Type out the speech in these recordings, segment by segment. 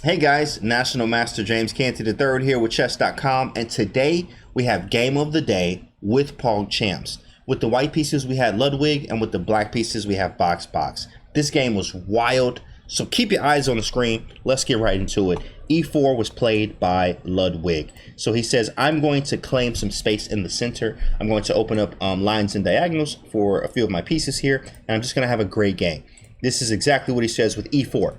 Hey guys, National Master James Canty III here with Chess.com, and today we have Game of the Day with Pogchamps. With the white pieces we had Ludwig, and with the black pieces we have Boxbox. This game was wild, so keep your eyes on the screen. Let's get right into it. E4 was played by Ludwig. So he says, I'm going to claim some space in the center. I'm going to open up lines and diagonals for a few of my pieces here, and I'm just going to have a great game. This is exactly what he says with E4.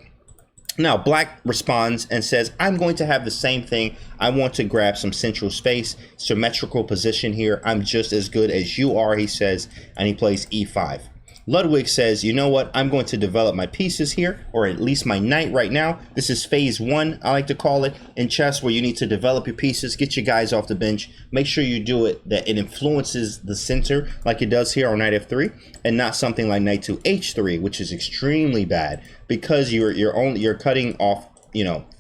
Now, black responds and says, I'm going to have the same thing. I want to grab some central space, symmetrical position here. I'm just as good as you are, he says, and he plays E5. Ludwig says, you know what? I'm going to develop my pieces here, or at least my knight right now. This is phase one, I like to call it, in chess, where you need to develop your pieces, get your guys off the bench, make sure you do it, that it influences the center like it does here on knight f3, and not something like knight to h3, which is extremely bad because you're cutting off,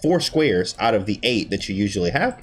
4 squares out of the 8 that you usually have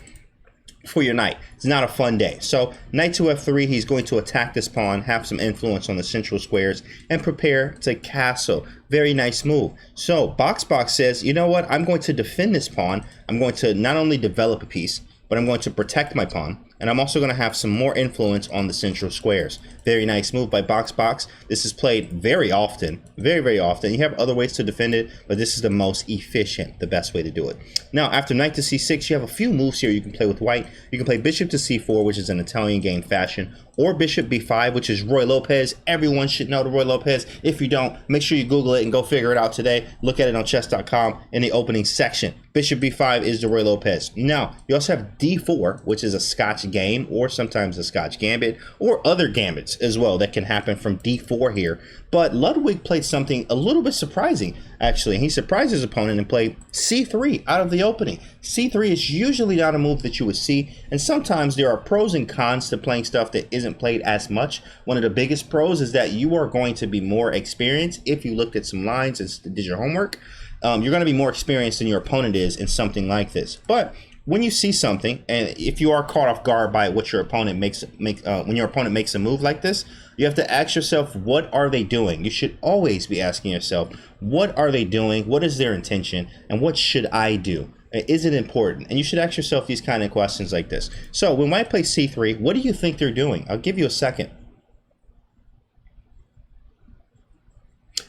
for your knight. It's not a fun day. So knight to f3, he's going to attack this pawn, have some influence on the central squares, and prepare to castle. Very nice move. So Boxbox says, you know what? I'm going to defend this pawn. I'm going to not only develop a piece, but I'm going to protect my pawn. And I'm also going to have some more influence on the central squares. Very nice move by Boxbox. This is played very often, very, very often. You have other ways to defend it, but this is the most efficient, the best way to do it. Now, after knight to c6, you have a few moves here you can play with white. You can play bishop to c4, which is an Italian game fashion, or bishop b5, which is Roy Lopez. Everyone should know the Roy Lopez. If you don't, make sure you Google it and go figure it out today. Look at it on Chess.com in the opening section. Bishop b5 is the Roy Lopez. Now, you also have d4, which is a Scotch game, or sometimes a Scotch gambit, or other gambits as well that can happen from d4 here. But Ludwig played something a little bit surprising, actually. He surprised his opponent and played c3 out of the opening. c3 is usually not a move that you would see, and sometimes there are pros and cons to playing stuff that isn't played as much. One of the biggest pros is that you are going to be more experienced if you looked at some lines and did your homework. You're going to be more experienced than your opponent is in something like this. But when you see something, and if you are caught off guard by what your opponent when your opponent makes a move like this, you have to ask yourself, what are they doing? You should always be asking yourself, what are they doing? What is their intention? And what should I do? Is it important? And you should ask yourself these kind of questions like this. So when white plays c3, what do you think they're doing? I'll give you a second.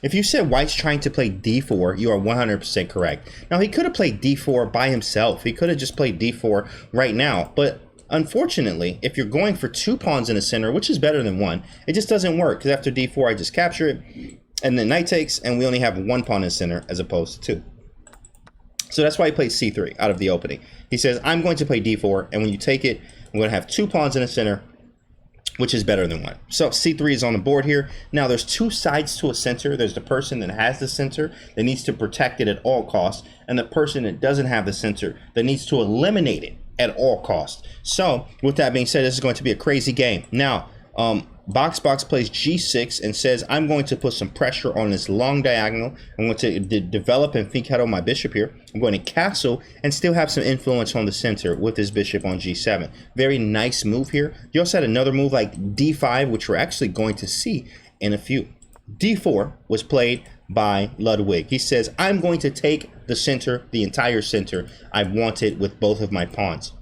If you said white's trying to play d4, you are 100% correct. Now, he could have played d4 by himself. He could have just played d4 right now. But unfortunately, if you're going for 2 pawns in the center, which is better than 1, it just doesn't work. Because after d4, I just capture it, and then knight takes, and we only have 1 pawn in the center as opposed to 2. So that's why he plays c3 out of the opening. He says, I'm going to play d4, and when you take it, I'm going to have 2 pawns in the center, which is better than 1. So c3 is on the board here. Now there's 2 sides to a center. There's the person that has the center that needs to protect it at all costs, and the person that doesn't have the center that needs to eliminate it at all costs. So with that being said, this is going to be a crazy game. Now, Boxbox plays g6 and says, I'm going to put some pressure on this long diagonal. I'm going to develop and fianchetto my bishop here. I'm going to castle and still have some influence on the center with this bishop on g7. Very nice move here. You also had another move like d5, which we're actually going to see in a few. d4 was played by Ludwig. He says, I'm going to take the center, the entire center. I want it with both of my pawns.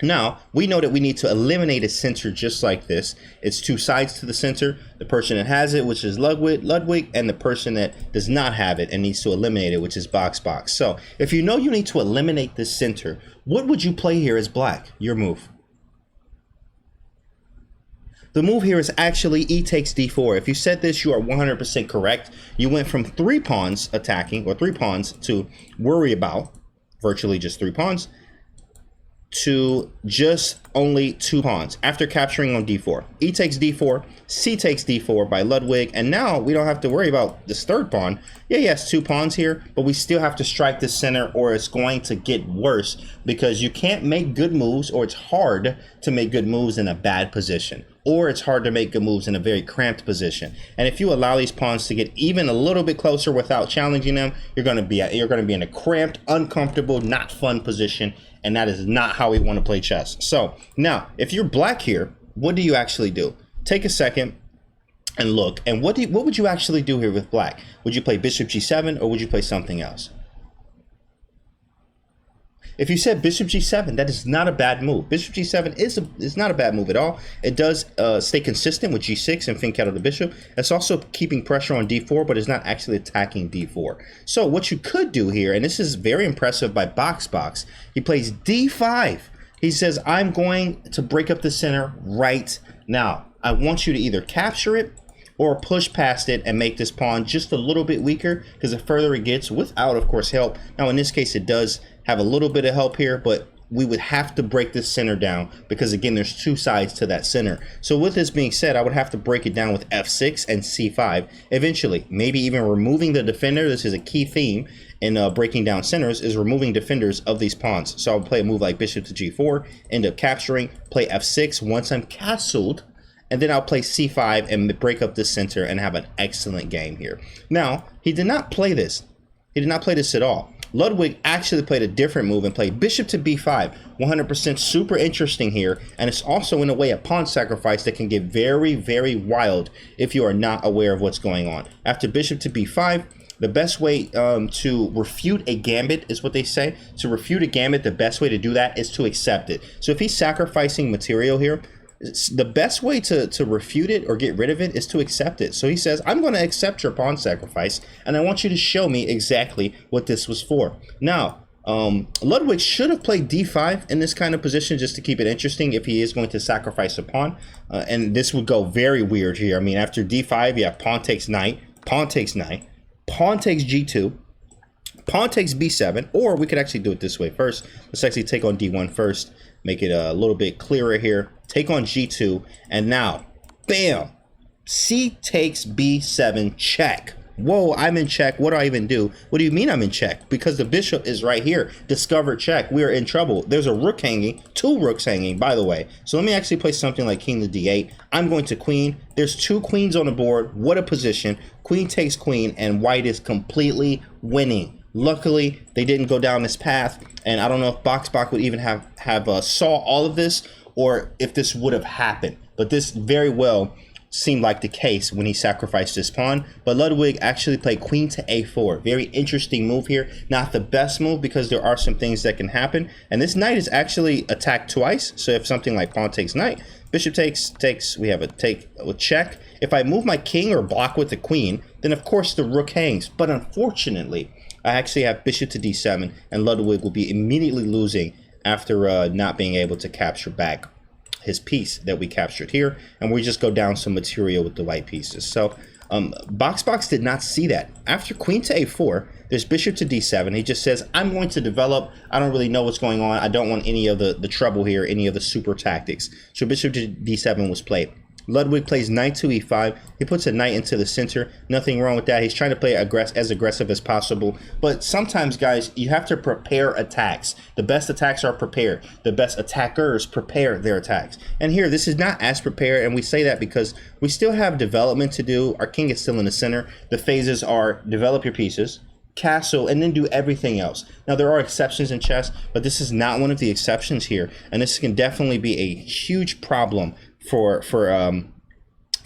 Now, we know that we need to eliminate a center just like this. It's 2 sides to the center. The person that has it, which is Ludwig, and the person that does not have it and needs to eliminate it, which is Boxbox. So, if you know you need to eliminate this center, what would you play here as black? Your move. The move here is actually e takes d4. If you said this, you are 100% correct. You went from 3 pawns attacking, or 3 pawns to worry about, virtually just 3 pawns, to just only 2 pawns after capturing on d4. E takes d4, c takes d4 by Ludwig, and now we don't have to worry about this 3rd pawn. Yeah, he has 2 pawns here, but we still have to strike the center or it's going to get worse because you can't make good moves, or it's hard to make good moves in a bad position, or it's hard to make good moves in a very cramped position. And if you allow these pawns to get even a little bit closer without challenging them, you're going to be in a cramped, uncomfortable, not fun position. And that is not how we want to play chess. So now, if you're black here, what do you actually do? Take a second and look. And what would you actually do here with black? Would you play bishop g7 or would you play something else? If you said bishop g7, that is not a bad move. Bishop g7 is not a bad move at all. It does stay consistent with g6 and fin counter the bishop. It's also keeping pressure on d4, but it's not actually attacking d4. So what you could do here, and this is very impressive by Boxbox, he plays d5. He says, I'm going to break up the center right now. I want you to either capture it or push past it and make this pawn just a little bit weaker, because the further it gets, without, of course, help. Now, in this case, it does have a little bit of help here, but we would have to break this center down because, again, there's two sides to that center. So with this being said, I would have to break it down with f6 and c5 eventually, maybe even removing the defender. This is a key theme in breaking down centers, is removing defenders of these pawns. So I'll play a move like bishop to g4, end up capturing, play f6 once I'm castled, and then I'll play c5 and break up the center and have an excellent game here. Now, he did not play this. He did not play this at all. Ludwig actually played a different move and played bishop to b5. 100% super interesting here, and it's also in a way a pawn sacrifice that can get very, very wild if you are not aware of what's going on. After bishop to b5, the best way to refute a gambit is what they say. To refute a gambit, the best way to do that is to accept it. So if he's sacrificing material here, the best way to refute it or get rid of it is to accept it. So he says, I'm going to accept your pawn sacrifice, and I want you to show me exactly what this was for. Now, Ludwig should have played d5 in this kind of position just to keep it interesting if he is going to sacrifice a pawn. And this would go very weird here. I mean, after d5, you have pawn takes knight, pawn takes knight, pawn takes g2, pawn takes b7, or we could actually do it this way first. Let's actually take on d1 first, make it a little bit clearer here. Take on g2, and now, bam, c takes b7, check. Whoa, I'm in check. What do I even do? What do you mean I'm in check? Because the bishop is right here. Discovered check. We are in trouble. There's a rook hanging, two rooks hanging, by the way. So let me actually play something like king to d8. I'm going to queen. There's two queens on the board. What a position. Queen takes queen, and white is completely winning. Luckily, they didn't go down this path, and I don't know if Boxbox would even have saw all of this, or if this would have happened. But this very well seemed like the case when he sacrificed his pawn. But Ludwig actually played queen to a4. Very interesting move here. Not the best move because there are some things that can happen. And this knight is actually attacked twice. So if something like pawn takes knight, bishop takes, we have a take with check. If I move my king or block with the queen, then of course the rook hangs. But unfortunately, I actually have bishop to d7, and Ludwig will be immediately losing after not being able to capture back his piece that we captured here, and we just go down some material with the white pieces. So Boxbox did not see that. After queen to a4, there's bishop to d7. He just says, I'm going to develop. I don't really know what's going on. I don't want any of the trouble here, any of the super tactics. So bishop to d7 was played. Ludwig plays knight to e5. He puts a knight into the center. Nothing wrong with that. He's trying to play as aggressive as possible. But sometimes, guys, you have to prepare attacks. The best attacks are prepared. The best attackers prepare their attacks. And here, this is not as prepared, and we say that because we still have development to do. Our king is still in the center. The phases are develop your pieces, castle, and then do everything else. Now, there are exceptions in chess, but this is not one of the exceptions here. And this can definitely be a huge problem for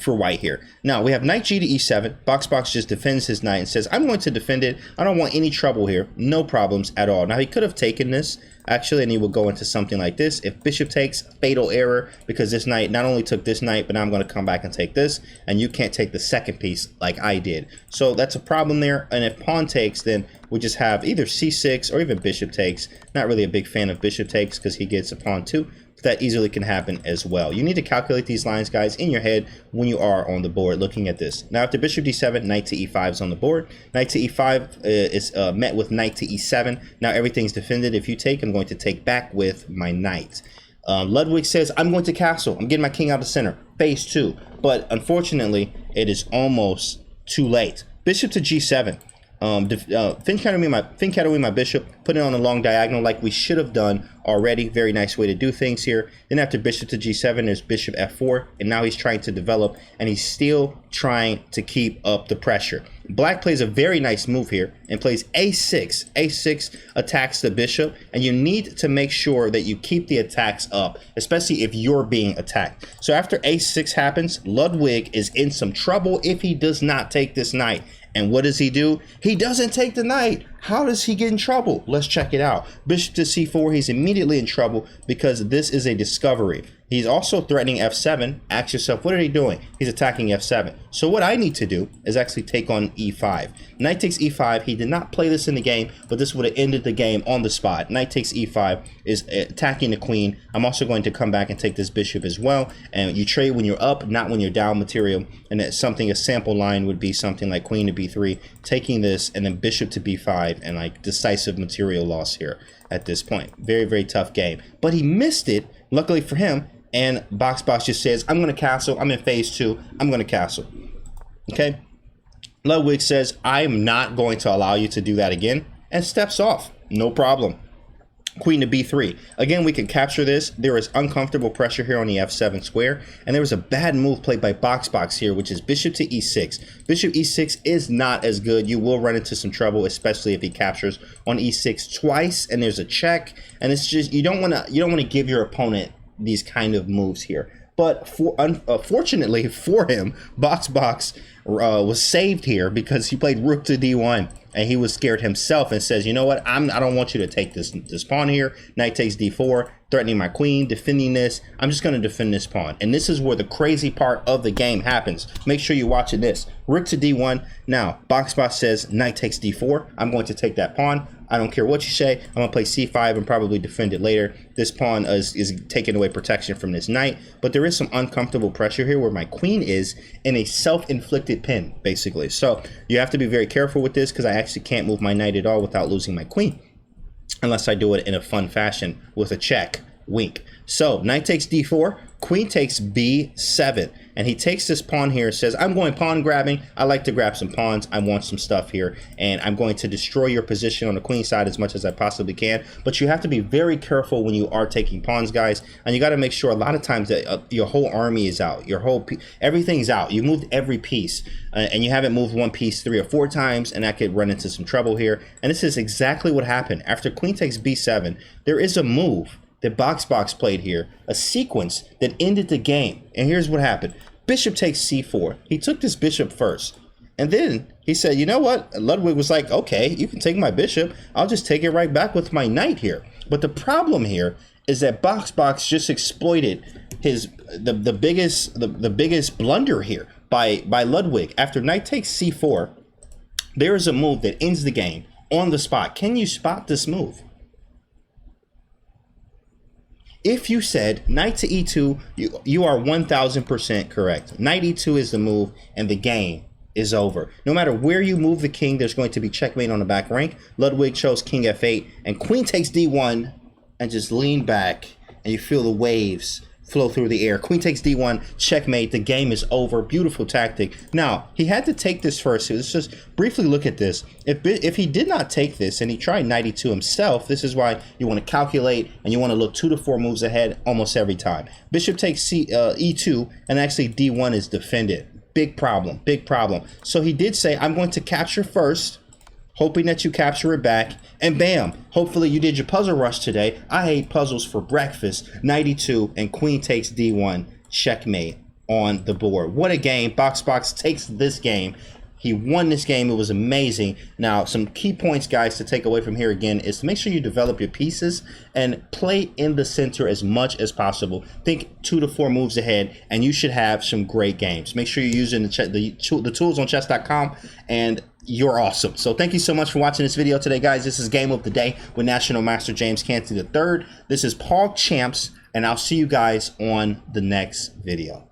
white here. Now we have knight g to e7. Boxbox just defends his knight and says, I'm going to defend it. I don't want any trouble here. No problems at all. Now he could have taken this actually, and he would go into something like this. If bishop takes, fatal error, because this knight not only took this knight, but now I'm going to come back and take this, and you can't take the second piece like I did. So that's a problem there. And if pawn takes, then we just have either c6 or even bishop takes. Not really a big fan of bishop takes because he gets a pawn too. That easily can happen as well. You need to calculate these lines, guys, in your head when you are on the board looking at this. Now, after bishop d7, knight to e5 is on the board. Knight to e5 is met with knight to e7. Now everything's defended. If you take, I'm going to take back with my knight. Ludwig says, I'm going to castle. I'm getting my king out of center. Phase 2. But unfortunately, it is almost too late. Bishop to g7. Fin countering my bishop, put it on a long diagonal like we should have done already. Very nice way to do things here. Then after bishop to g7, there's bishop f4, and now he's trying to develop, and he's still trying to keep up the pressure. Black plays a very nice move here and plays a6. a6 attacks the bishop, and you need to make sure that you keep the attacks up, especially if you're being attacked. So after a6 happens, Ludwig is in some trouble if he does not take this knight. And what does he do? He doesn't take the knight. How does he get in trouble? Let's check it out. Bishop to c4, he's immediately in trouble because this is a discovery. He's also threatening f7. Ask yourself, what are they doing? He's attacking f7. So what I need to do is actually take on e5. Knight takes e5. He did not play this in the game, but this would have ended the game on the spot. Knight takes e5 is attacking the queen. I'm also going to come back and take this bishop as well. And you trade when you're up, not when you're down material. And that's something, a sample line would be something like queen to b3, taking this, and then bishop to b5, and like decisive material loss here at this point. Very, very tough game. But he missed it, luckily for him. And Boxbox just says, I'm going to castle. I'm in phase 2. I'm going to castle. Okay. Ludwig says, I'm not going to allow you to do that again, and steps off. No problem. Queen to b3. Again, we can capture this. There is uncomfortable pressure here on the f7 square, and there was a bad move played by Boxbox here, which is bishop to e6. Bishop e6 is not as good. You will run into some trouble, especially if he captures on e6 twice, and there's a check. And it's just, you don't want to give your opponent these kind of moves here. But fortunately for him, Boxbox was saved here because he played rook to d1, and he was scared himself and says, you know what, I don't want you to take this pawn here. Knight takes d4, threatening my queen, defending this. I'm just going to defend this pawn. And this is where the crazy part of the game happens. Make sure you're watching this. Rook to d1. Now, Boxbox says knight takes d4. I'm going to take that pawn. I don't care what you say. I'm going to play c5 and probably defend it later. This pawn is taking away protection from this knight. But there is some uncomfortable pressure here where my queen is in a self-inflicted pin, basically. So you have to be very careful with this because I actually can't move my knight at all without losing my queen, unless I do it in a fun fashion with a check, wink. So knight takes d4, queen takes b7, and he takes this pawn here, says, I'm going pawn grabbing. I like to grab some pawns. I want some stuff here, and I'm going to destroy your position on the queen side as much as I possibly can. But you have to be very careful when you are taking pawns, guys, and you got to make sure a lot of times that your whole army is out, everything's out. You moved every piece, and you haven't moved one piece 3 or 4 times, and that could run into some trouble here. And this is exactly what happened. After queen takes b7, there is a move that Boxbox played here, a sequence that ended the game. And here's what happened. Bishop takes c4. He took this bishop first. And then he said, you know what? Ludwig was like, okay, you can take my bishop. I'll just take it right back with my knight here. But the problem here is that Boxbox just exploited the biggest blunder here by Ludwig. After knight takes c4, there is a move that ends the game on the spot. Can you spot this move? If you said knight to e2, you are 1000% correct. Knight e2 is the move, and the game is over. No matter where you move the king, there's going to be checkmate on the back rank. Ludwig chose king f8, and queen takes d1, and just lean back, and you feel the waves flow through the air. Queen takes d1, checkmate. The game is over. Beautiful tactic. Now, he had to take this first. Let's just briefly look at this. If he did not take this and he tried knight e2 himself, this is why you want to calculate and you want to look 2 to 4 moves ahead almost every time. Bishop takes e2, and actually d1 is defended. Big problem. Big problem. So he did say, I'm going to capture first, hoping that you capture it back, and bam, hopefully you did your puzzle rush today. I ate puzzles for breakfast. Knight e2 and queen takes d1, checkmate on the board. What a game. Boxbox takes this game. He won this game. It was amazing. Now, some key points, guys, to take away from here again is to make sure you develop your pieces and play in the center as much as possible. Think 2 to 4 moves ahead, and you should have some great games. Make sure you're using the tools on Chess.com, and you're awesome. So thank you so much for watching this video today, guys. This is Game of the Day with National Master James Canty III. This is Pogchamps, and I'll see you guys on the next video.